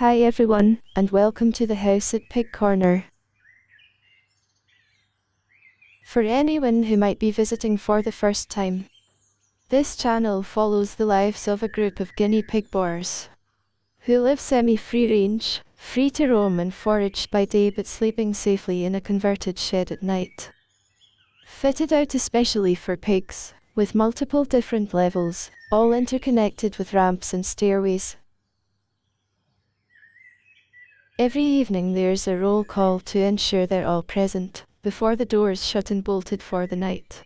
Hi everyone, and welcome to the house at Pig Corner. For anyone who might be visiting for the first time, this channel follows the lives of a group of guinea pig boars, who live semi-free range, free to roam and forage by day but sleeping safely in a converted shed at night. Fitted out especially for pigs, with multiple different levels, all interconnected with ramps and stairways. Every evening there's a roll call to ensure they're all present, before the doors shut and bolted for the night.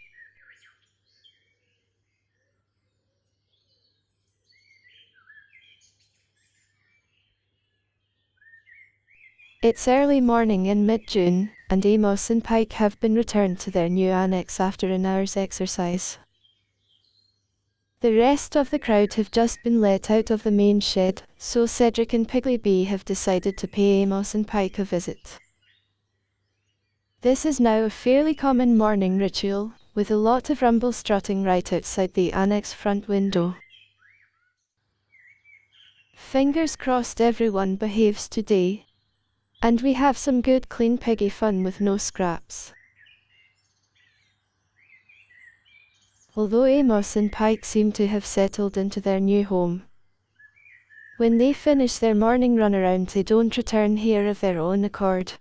It's early morning in mid-June, and Amos and Pike have been returned to their new annex after an hour's exercise. The rest of the crowd have just been let out of the main shed, so Cedric and Piggleby have decided to pay Amos and Pike a visit. This is now a fairly common morning ritual, with a lot of rumble strutting right outside the annex front window. Fingers crossed everyone behaves today, and we have some good clean piggy fun with no scraps. Although Amos and Pike seem to have settled into their new home, when they finish their morning runaround they don't return here of their own accord.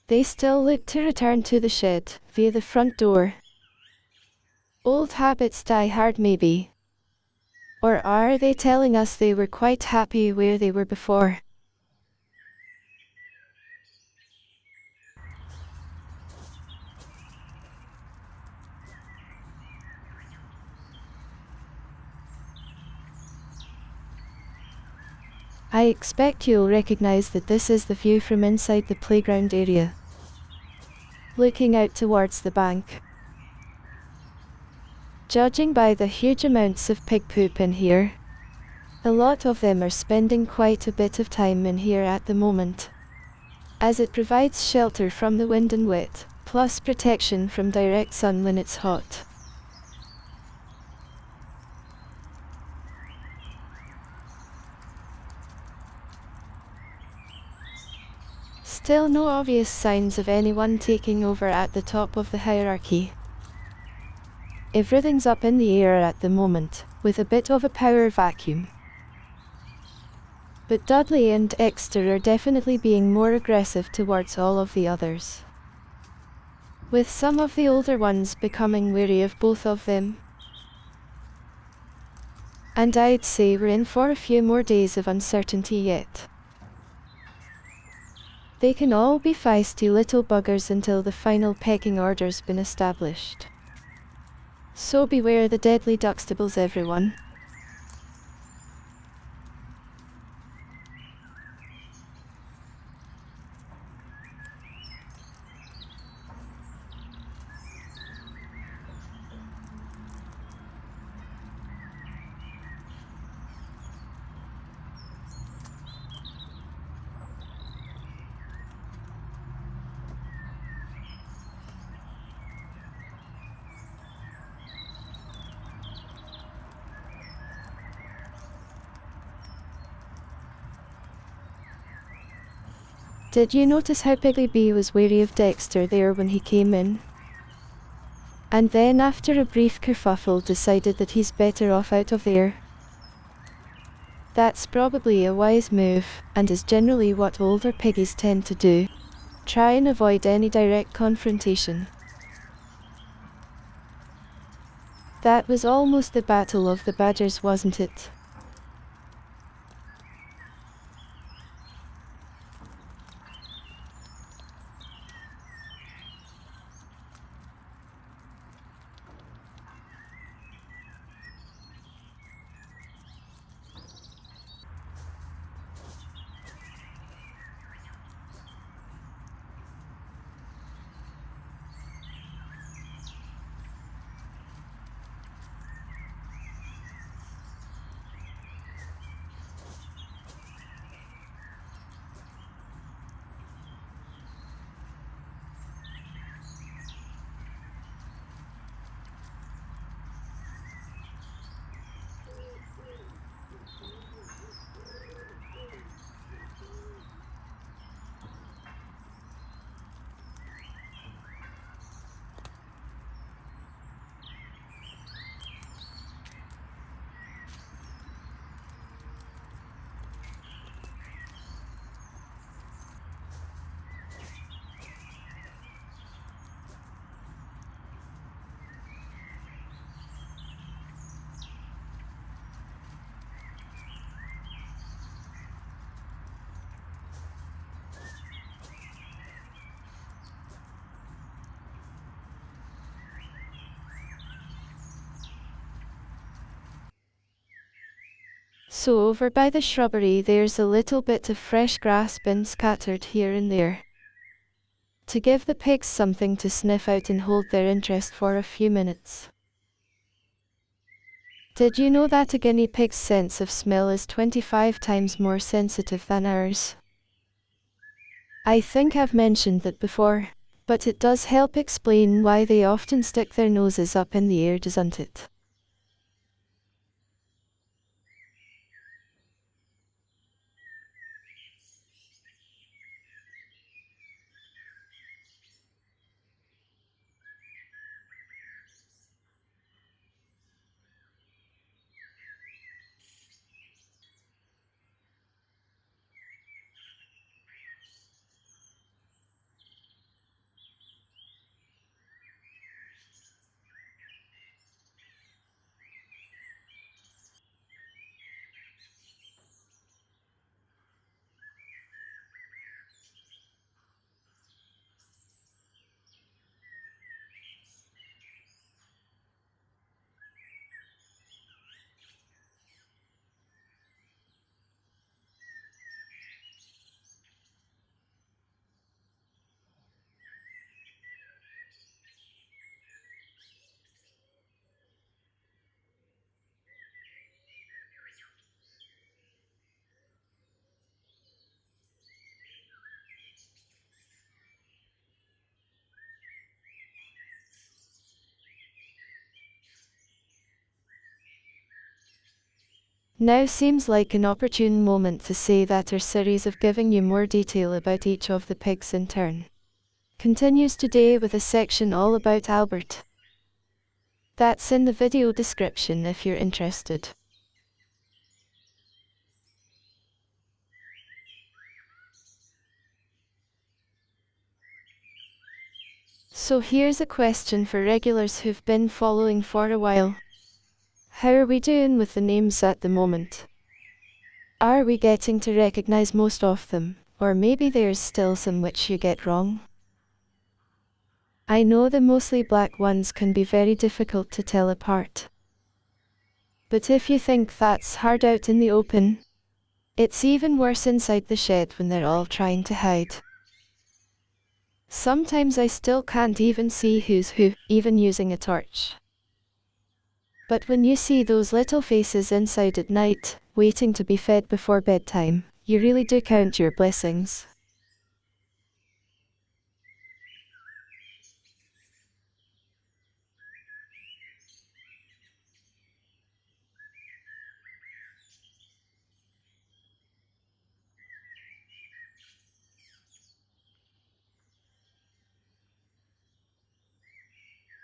They still look to return to the shed, via the front door. Old habits die hard maybe. Or are they telling us they were quite happy where they were before? I expect you'll recognize that this is the view from inside the playground area, looking out towards the bank. Judging by the huge amounts of pig poop in here, a lot of them are spending quite a bit of time in here at the moment, as it provides shelter from the wind and wet, plus protection from direct sun when it's hot. Still no obvious signs of anyone taking over at the top of the hierarchy. Everything's up in the air at the moment, with a bit of a power vacuum. But Dudley and Dexter are definitely being more aggressive towards all of the others, with some of the older ones becoming wary of both of them. And I'd say we're in for a few more days of uncertainty yet. They can all be feisty little buggers until the final pecking order's been established. So beware the deadly Duxtables, everyone. Did you notice how Piggleby was wary of Dexter there when he came in? And then after a brief kerfuffle decided that he's better off out of there? That's probably a wise move, and is generally what older piggies tend to do. Try and avoid any direct confrontation. That was almost the battle of the badgers, wasn't it? So over by the shrubbery there's a little bit of fresh grass been scattered here and there, to give the pigs something to sniff out and hold their interest for a few minutes. Did you know that a guinea pig's sense of smell is 25 times more sensitive than ours? I think I've mentioned that before, but it does help explain why they often stick their noses up in the air, doesn't it? Now seems like an opportune moment to say that our series of giving you more detail about each of the pigs in turn continues today with a section all about Albert. That's in the video description if you're interested. So here's a question for regulars who've been following for a while. How are we doing with the names at the moment? Are we getting to recognize most of them, or maybe there's still some which you get wrong? I know the mostly black ones can be very difficult to tell apart. But if you think that's hard out in the open, it's even worse inside the shed when they're all trying to hide. Sometimes I still can't even see who's who, even using a torch. But when you see those little faces inside at night, waiting to be fed before bedtime, you really do count your blessings.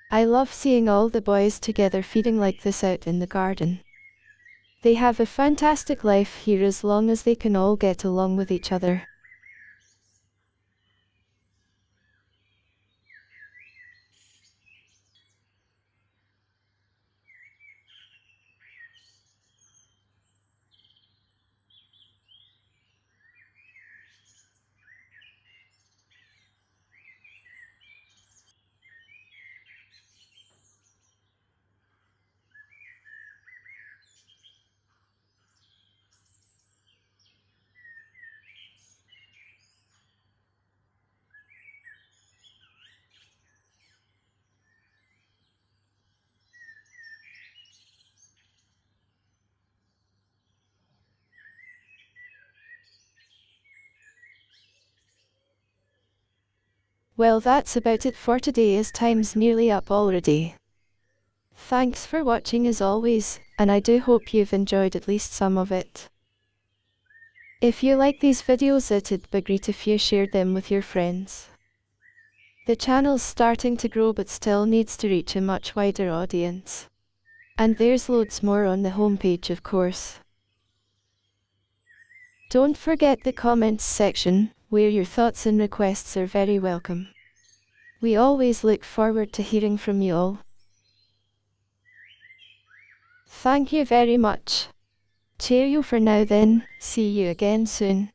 I love seeing all the boys together feeding like this out in the garden. They have a fantastic life here as long as they can all get along with each other. Well, that's about it for today as time's nearly up already. Thanks for watching as always, and I do hope you've enjoyed at least some of it. If you like these videos, it'd be great if you shared them with your friends. The channel's starting to grow but still needs to reach a much wider audience. And there's loads more on the homepage, of course. Don't forget the comments section, where your thoughts and requests are very welcome. We always look forward to hearing from you all. Thank you very much. Cheerio for now then, see you again soon.